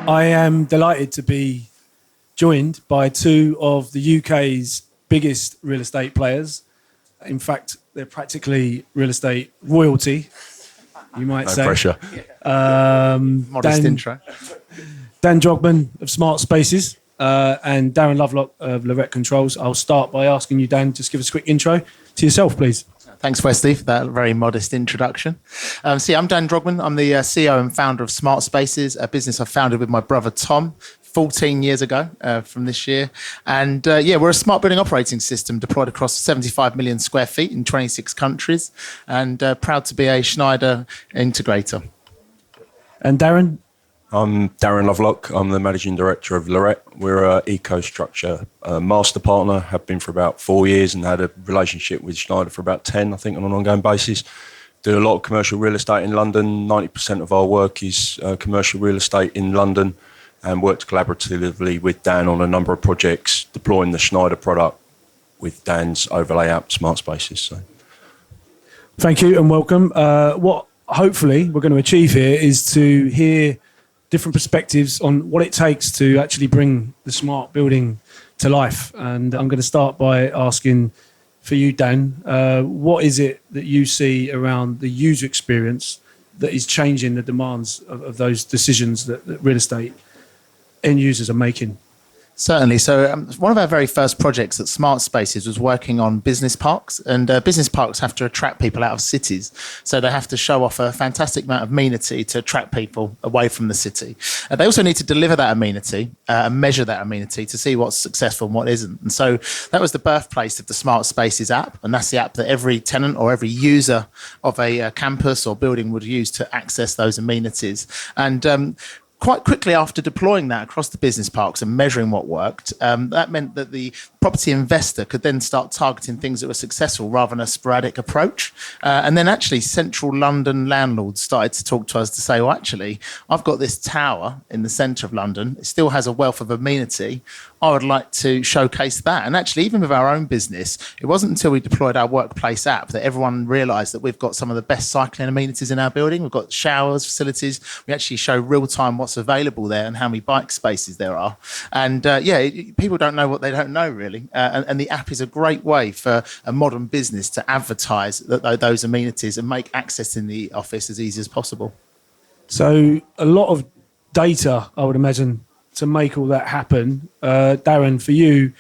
I am delighted to be joined by two of the UK's biggest real estate players. In fact, they're practically real estate royalty, you might say. No pressure. Modest intro. Dan Drogman of Smart Spaces and Darren Lovelock of Lorette Controls. I'll start by asking you, Dan, just give us a quick intro to yourself, please. Thanks, Wesley, for that very modest introduction. I'm Dan Drogman. I'm the CEO and founder of Smart Spaces, a business I founded with my brother Tom 14 years ago from this year. And we're a smart building operating system deployed across 75 million square feet in 26 countries, and proud to be a Schneider integrator. And Darren? I'm Darren Lovelock. I'm the managing director of Lorette. We're an EcoStruxure master partner, have been for about 4 years and had a relationship with Schneider for about 10, I think, on an ongoing basis. Do a lot of commercial real estate in London. 90% of our work is commercial real estate in London, and worked collaboratively with Dan on a number of projects, deploying the Schneider product with Dan's overlay app, Smart Spaces. So, thank you and welcome. What hopefully we're going to achieve here is to hear different perspectives on what it takes to actually bring the smart building to life. And I'm going to start by asking for you, Dan, what is it that you see around the user experience that is changing the demands of those decisions that real estate end users are making? Certainly. So one of our very first projects at Smart Spaces was working on business parks, and business parks have to attract people out of cities. So they have to show off a fantastic amount of amenity to attract people away from the city. They also need to deliver that amenity and measure that amenity to see what's successful and what isn't. And so that was the birthplace of the Smart Spaces app. And that's the app that every tenant or every user of a campus or building would use to access those amenities. And quite quickly after deploying that across the business parks and measuring what worked, that meant that the property investor could then start targeting things that were successful rather than a sporadic approach. And then actually central London landlords started to talk to us to say, well, actually, I've got this tower in the centre of London. It still has a wealth of amenity. I would like to showcase that. And actually, even with our own business, it wasn't until we deployed our workplace app that everyone realised that we've got some of the best cycling amenities in our building. We've got showers, facilities. We actually show real time what's available there and how many bike spaces there are. And people don't know what they don't know, really. And the app is a great way for a modern business to advertise those amenities and make accessing the office as easy as possible. So a lot of data, I would imagine, to make all that happen. Darren, for you,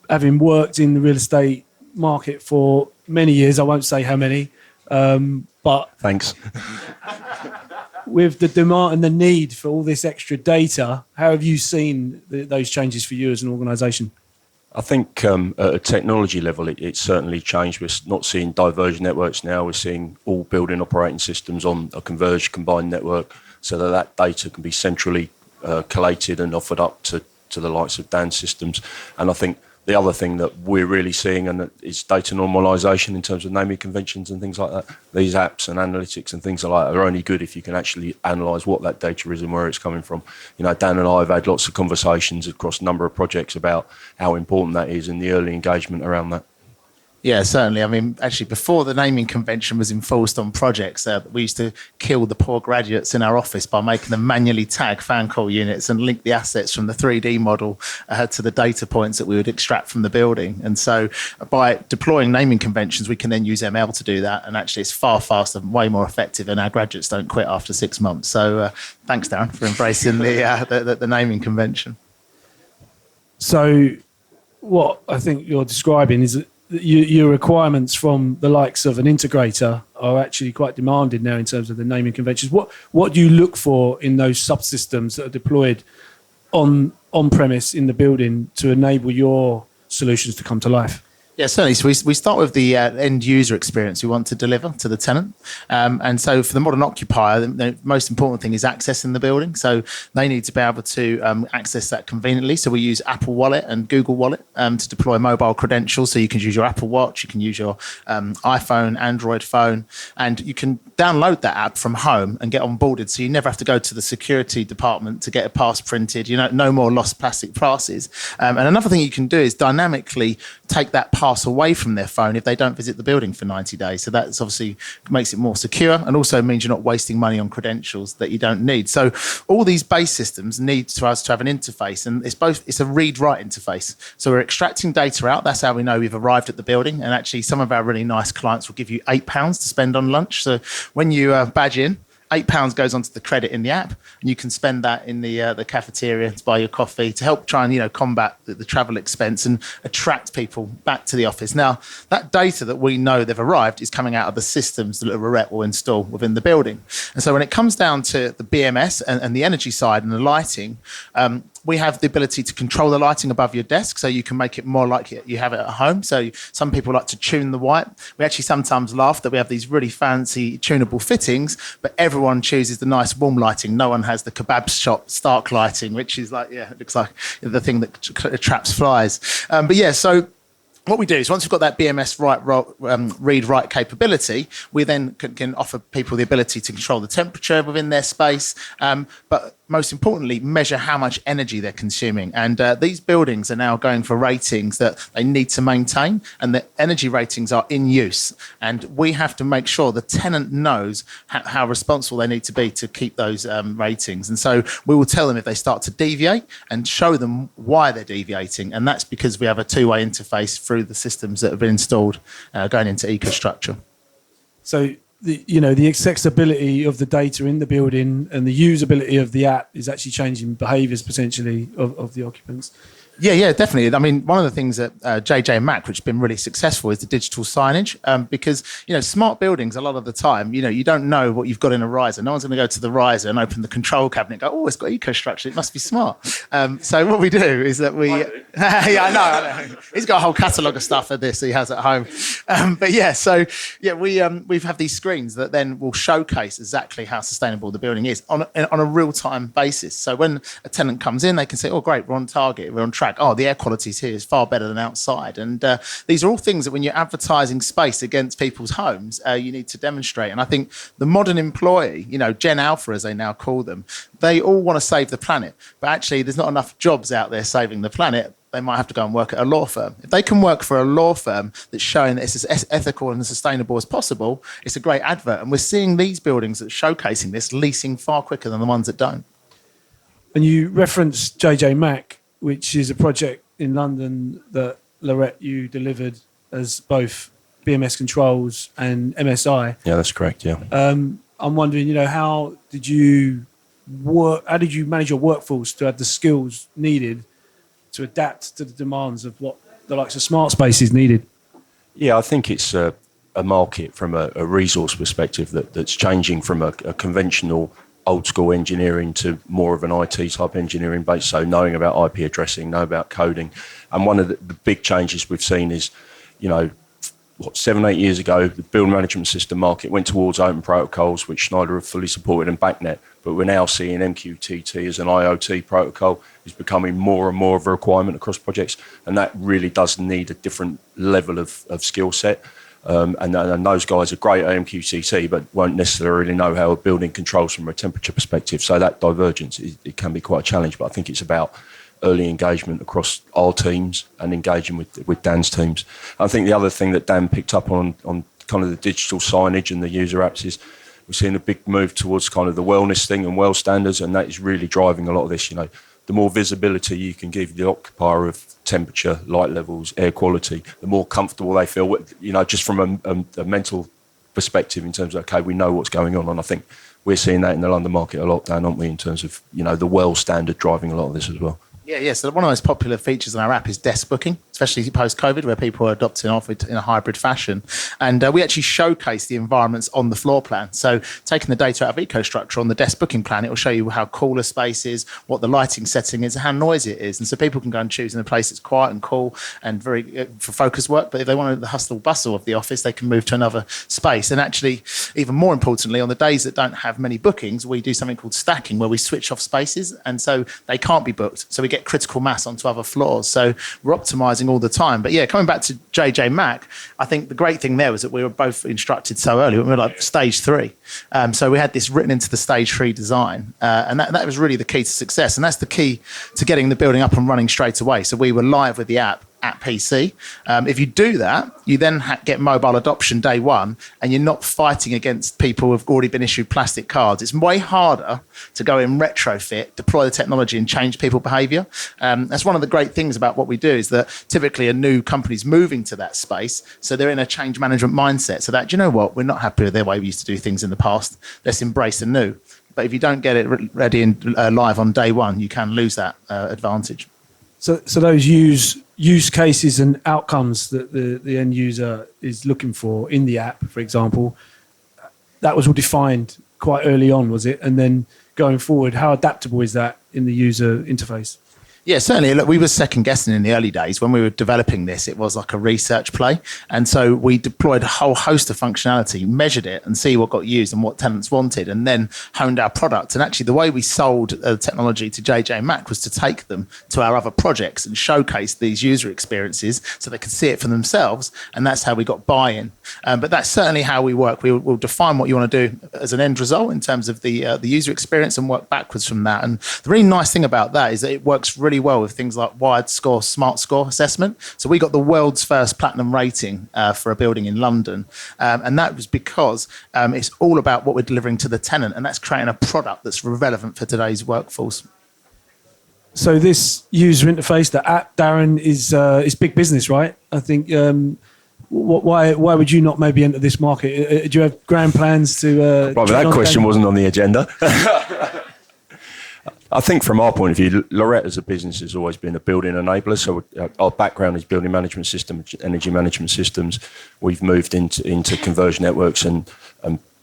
having worked in the real estate market for many years, I won't say how many, but thanks. With the demand and the need for all this extra data, how have you seen those changes for you as an organisation? I think at a technology level, it's certainly changed. We're not seeing diverged networks now. We're seeing all building operating systems on a converged combined network, so that data can be centrally collated and offered up to the likes of Dan's systems. And I think the other thing that we're really seeing is data normalization in terms of naming conventions and things like that. These apps and analytics and things like that are only good if you can actually analyse what that data is and where it's coming from. You know, Dan and I have had lots of conversations across a number of projects about how important that is and the early engagement around that. Yeah, certainly. I mean, actually, before the naming convention was enforced on projects, we used to kill the poor graduates in our office by making them manually tag fan call units and link the assets from the 3D model to the data points that we would extract from the building. And so by deploying naming conventions, we can then use ML to do that. And actually, it's far faster and way more effective, and our graduates don't quit after 6 months. So thanks, Darren, for embracing the naming convention. So what I think you're describing is that your requirements from the likes of an integrator are actually quite demanding now in terms of the naming conventions. What do you look for in those subsystems that are deployed on premise in the building to enable your solutions to come to life? Yeah, certainly. So we start with the end user experience we want to deliver to the tenant. And so for the modern occupier, the most important thing is accessing the building. So they need to be able to access that conveniently. So we use Apple Wallet and Google Wallet to deploy mobile credentials. So you can use your Apple Watch, you can use your iPhone, Android phone, and you can download that app from home and get onboarded. So you never have to go to the security department to get a pass printed. You know, no more lost plastic passes. And another thing you can do is dynamically take that pass pass away from their phone if they don't visit the building for 90 days. So that's obviously makes it more secure, and also means you're not wasting money on credentials that you don't need. So all these base systems need for us to have an interface, and it's a read-write interface. So we're extracting data out. That's how we know we've arrived at the building. And actually, some of our really nice clients will give you £8 to spend on lunch. So when you badge in, £8 goes onto the credit in the app, and you can spend that in the cafeteria to buy your coffee, to help try and combat the travel expense and attract people back to the office. Now, that data that we know they've arrived is coming out of the systems that Lorette will install within the building. And so when it comes down to the BMS and the energy side and the lighting, we have the ability to control the lighting above your desk, so you can make it more like you have it at home. So some people like to tune the white. We actually sometimes laugh that we have these really fancy tunable fittings, but everyone chooses the nice warm lighting. No one has the kebab shop stark lighting, which is like, it looks like the thing that traps flies. But yeah, so what we do is once we've got that BMS read-write capability, we then can offer people the ability to control the temperature within their space, but most importantly, measure how much energy they're consuming. And these buildings are now going for ratings that they need to maintain, and the energy ratings are in use. And we have to make sure the tenant knows how responsible they need to be to keep those ratings. And so we will tell them if they start to deviate and show them why they're deviating. And that's because we have a two-way interface through the systems that have been installed going into EcoStructure. So the accessibility of the data in the building and the usability of the app is actually changing behaviours potentially of the occupants. Yeah, definitely. I mean, one of the things that JJ Mack, which has been really successful, is the digital signage. Because, smart buildings, a lot of the time, you don't know what you've got in a riser. No one's going to go to the riser and open the control cabinet and go, oh, it's got EcoStructure. It must be smart. So what we do is that we... I know. He's got a whole catalogue of stuff for this he has at home. We have these screens that then will showcase exactly how sustainable the building is on a real-time basis. So when a tenant comes in, they can say, oh, great, we're on target, we're on track. Oh, the air quality here is far better than outside. And these are all things that when you're advertising space against people's homes, you need to demonstrate. And I think the modern employee, Gen Alpha, as they now call them, they all want to save the planet. But actually, there's not enough jobs out there saving the planet. They might have to go and work at a law firm. If they can work for a law firm that's showing that it's as ethical and as sustainable as possible, it's a great advert. And we're seeing these buildings that are showcasing this leasing far quicker than the ones that don't. And you referenced JJ Mack, which is a project in London that Lorette, you delivered as both BMS controls and MSI. Yeah, that's correct. Yeah. I'm wondering, how did you manage your workforce to have the skills needed to adapt to the demands of what the likes of smart spaces needed? Yeah, I think it's a market from a resource perspective that's changing from a conventional old school engineering to more of an IT type engineering base. So knowing about IP addressing, know about coding. And one of the big changes we've seen is, 7-8 years ago, the building management system market went towards open protocols, which Schneider have fully supported, and BACnet. But we're now seeing MQTT as an IoT protocol is becoming more and more of a requirement across projects. And that really does need a different level of skill set. And those guys are great at MQTT, but won't necessarily know how a building controls from a temperature perspective. So that divergence, it can be quite a challenge. But I think it's about early engagement across our teams and engaging with Dan's teams. I think the other thing that Dan picked up on kind of the digital signage and the user apps is we're seeing a big move towards kind of the wellness thing and well standards, and that is really driving a lot of this. The more visibility you can give the occupier of temperature, light levels, air quality, the more comfortable they feel, just from a mental perspective in terms of, okay, we know what's going on. And I think we're seeing that in the London market a lot, Dan, aren't we, in terms of, the well standard driving a lot of this as well. Yeah. So one of the most popular features on our app is desk booking, especially post-COVID, where people are adopting off it in a hybrid fashion. And we actually showcase the environments on the floor plan. So taking the data out of EcoStructure on the desk booking plan, it will show you how cool a space is, what the lighting setting is, and how noisy it is. And so people can go and choose in a place that's quiet and cool and very for focused work. But if they want the hustle bustle of the office, they can move to another space. And actually, even more importantly, on the days that don't have many bookings, we do something called stacking, where we switch off spaces. And so they can't be booked. So we get critical mass onto other floors. So we're optimizing all the time. But yeah, coming back to JJ Mack, I think the great thing there was that we were both instructed so early. We were like stage 3. So we had this written into the stage 3 design. And that was really the key to success. And that's the key to getting the building up and running straight away. So we were live with the app at PC. If you do that, you then get mobile adoption day one, and you're not fighting against people who've already been issued plastic cards. It's way harder to go in retrofit, deploy the technology and change people behaviour. That's one of the great things about what we do, is that typically a new company's moving to that space, so they're in a change management mindset. So that, do you know what, we're not happy with the way we used to do things in the past. Let's embrace the new. But if you don't get it ready and live on day one, you can lose that advantage. So those use cases and outcomes that the end user is looking for in the app, for example, that was all defined quite early on, was it? And then going forward, how adaptable is that in the user interface? Yeah, certainly. Look, we were second guessing in the early days when we were developing this. It was like a research play. And so we deployed a whole host of functionality, measured it and see what got used and what tenants wanted, and then honed our product. And actually the way we sold the technology to JJ Mack was to take them to our other projects and showcase these user experiences so they could see it for themselves. And that's how we got buy-in. But that's certainly how we work. We'll define what you want to do as an end result in terms of the user experience and work backwards from that. And the really nice thing about that is that it works really well with things like wired score, smart score assessment. So we got the world's first platinum rating for a building in London. And that was because it's all about what we're delivering to the tenant, and that's creating a product that's relevant for today's workforce. So this user interface, the app, Darren, is big business, right? I think. Why would you not maybe enter this market? Do you have grand plans to? Right, but that question wasn't on the agenda. I think from our point of view, Lorette as a business has always been a building enabler. So our background is building management systems, energy management systems. We've moved into converged networks and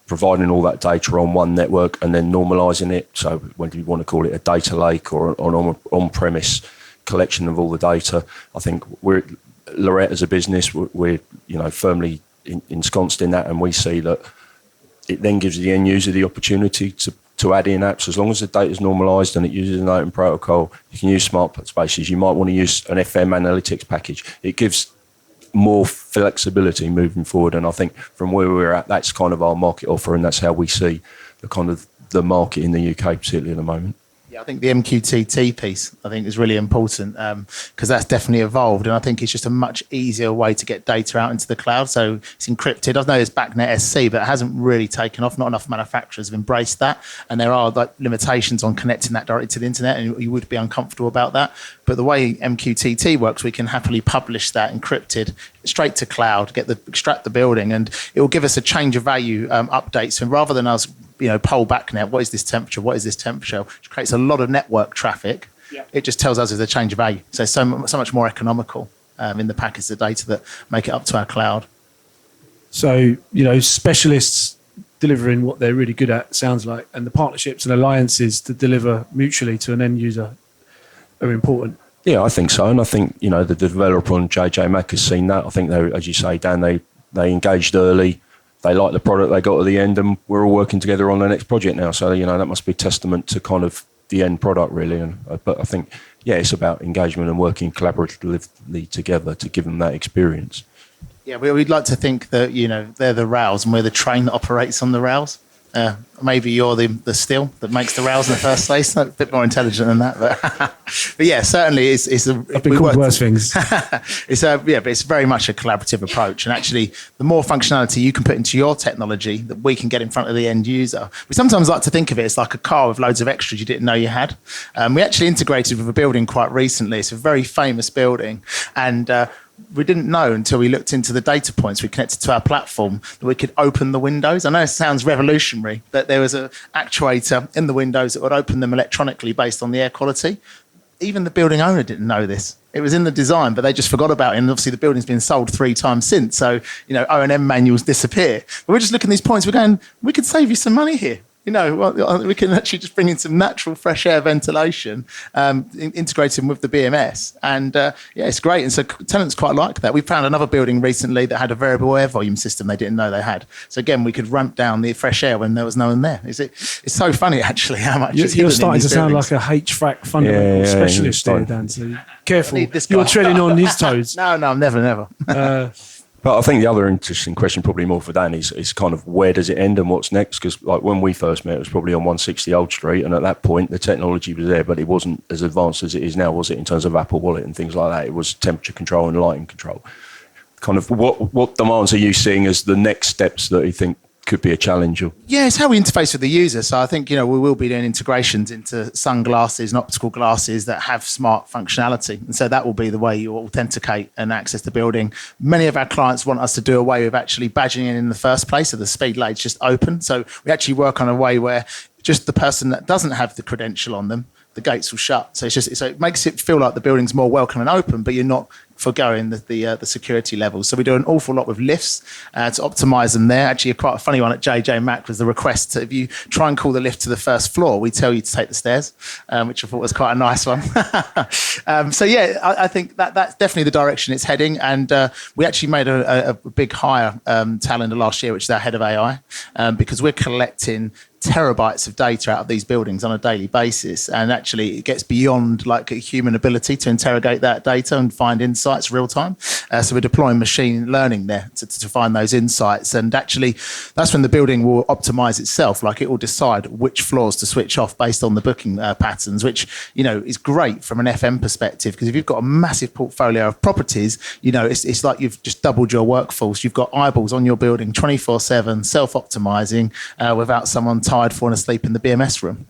providing all that data on one network and then normalising it. So whether you want to call it a data lake or an on-premise collection of all the data, I think Lorette as a business, we're firmly ensconced in that, and we see that it then gives the end user the opportunity to add in apps. As long as the data is normalised and it uses an open protocol, you can use smart spaces. You might want to use an FM analytics package. It gives more flexibility moving forward. And I think from where we're at, that's kind of our market offer, and that's how we see the market in the UK, particularly at the moment. Yeah, I think the MQTT piece, I think, is really important because that's definitely evolved. And I think it's just a much easier way to get data out into the cloud. So it's encrypted. I know there's BACnet SC, but it hasn't really taken off. Not enough manufacturers have embraced that. And there are limitations on connecting that directly to the internet, and you would be uncomfortable about that. But the way MQTT works, we can happily publish that encrypted straight to cloud, extract the building, and it will give us a change of value update. So rather than us poll BACnet, what is this temperature? What is this temperature? Which creates a lot of network traffic. Yeah. It just tells us there's a change of value. So much more economical in the packets of data that make it up to our cloud. So, specialists delivering what they're really good at, sounds like, and the partnerships and alliances to deliver mutually to an end user are important. Yeah, I think so. And I think, the developer on JJ Mack has seen that. I think they, as you say, Dan, they engaged early. They like the product they got at the end, and we're all working together on the next project now. So, that must be testament to kind of the end product, really. But I think, it's about engagement and working collaboratively together to give them that experience. Yeah, we'd like to think that, they're the rails and we're the train that operates on the rails. Maybe you're the steel that makes the rails in the first place. A bit more intelligent than that, but yeah, certainly I've been called worse things. But it's very much a collaborative approach. And actually, the more functionality you can put into your technology that we can get in front of the end user. We sometimes like to think of it as like a car with loads of extras you didn't know you had. We actually integrated with a building quite recently. It's a very famous building, and we didn't know until we looked into the data points we connected to our platform that we could open the windows. I know it sounds revolutionary, but there was an actuator in the windows that would open them electronically based on the air quality. Even the building owner didn't know this. It was in the design, but they just forgot about it. And obviously the building's been sold 3 times since. So, O&M manuals disappear. But we're just looking at these points. We're going, we could save you some money here. We can actually just bring in some natural fresh air ventilation, integrating with the BMS. And it's great. And so tenants quite like that. We found another building recently that had a variable air volume system they didn't know they had. So again, we could ramp down the fresh air when there was no one there. It's so funny, actually, how much you're starting to sound like a HVAC fundamental specialist there, Dan. So careful. You're treading on his toes. No, never. But I think the other interesting question, probably more for Dan, is kind of where does it end and what's next? Because like when we first met, it was probably on 160 Old Street, and at that point the technology was there, but it wasn't as advanced as it is now, was it? In terms of Apple Wallet and things like that, it was temperature control and lighting control. Kind of what demands are you seeing as the next steps that you think could be a challenge? Or? Yeah, it's how we interface with the user. So I think, we will be doing integrations into sunglasses and optical glasses that have smart functionality. And so that will be the way you authenticate and access the building. Many of our clients want us to do away with actually badging in the first place. So the speed lane's just open. So we actually work on a way where just the person that doesn't have the credential on them, the gates will shut. So it makes it feel like the building's more welcome and open, but you're not forgoing the security levels. So we do an awful lot with lifts to optimize them there. Actually, quite a funny one at JJ Mack was the request to, if you try and call the lift to the first floor, we tell you to take the stairs, which I thought was quite a nice one. I think that's definitely the direction it's heading. And we actually made a big hire talent last year, which is our head of AI, because we're collecting terabytes of data out of these buildings on a daily basis, and actually it gets beyond like a human ability to interrogate that data and find insights real time. So we're deploying machine learning there to find those insights, and actually that's when the building will optimize itself. Like it will decide which floors to switch off based on the booking patterns, which is great from an FM perspective, because if you've got a massive portfolio of properties, it's like you've just doubled your workforce. You've got eyeballs on your building 24/7, self-optimizing without someone tired falling asleep in the BMS room.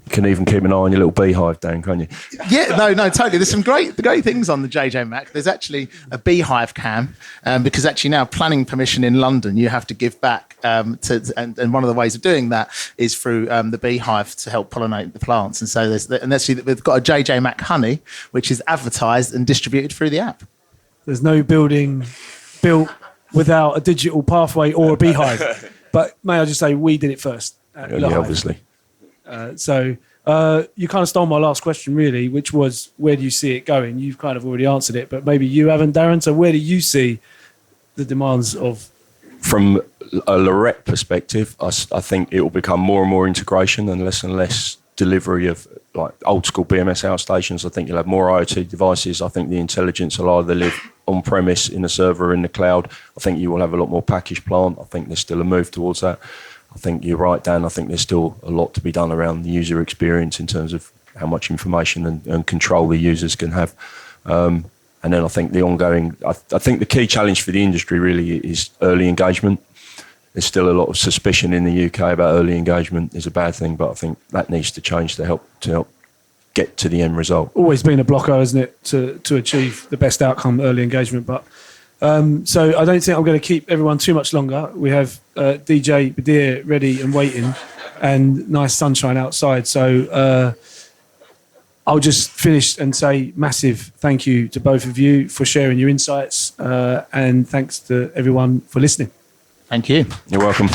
You can even keep an eye on your little beehive, Dan, can't you? Yeah, no, totally. There's some great things on the JJ Mac. There's actually a beehive cam, because actually now planning permission in London, you have to give back and one of the ways of doing that is through the beehive to help pollinate the plants. And so actually we've got a JJ Mac honey, which is advertised and distributed through the app. There's no building built without a digital pathway or a beehive. But may I just say, we did it first. Obviously. So you kind of stole my last question, really, which was, where do you see it going? You've kind of already answered it, but maybe you haven't, Darren. So where do you see the demands of? From a Lorette perspective, I think it will become more and more integration and less delivery of like old school BMS outstations. I think you'll have more IoT devices. I think the intelligence will either live on premise, in a server, in the cloud. I think you will have a lot more packaged plant. I think there's still a move towards that. I think you're right, Dan. I think there's still a lot to be done around the user experience in terms of how much information and control the users can have. And then I think the ongoing, I think the key challenge for the industry really is early engagement. There's still a lot of suspicion in the UK about early engagement is a bad thing, but I think that needs to change to help get to the end result. Always been a blocker, isn't it, to achieve the best outcome, early engagement. But so I don't think I'm going to keep everyone too much longer. We have DJ Badir ready and waiting, and nice sunshine outside. So I'll just finish and say massive thank you to both of you for sharing your insights, and thanks to everyone for listening. Thank you. You're welcome.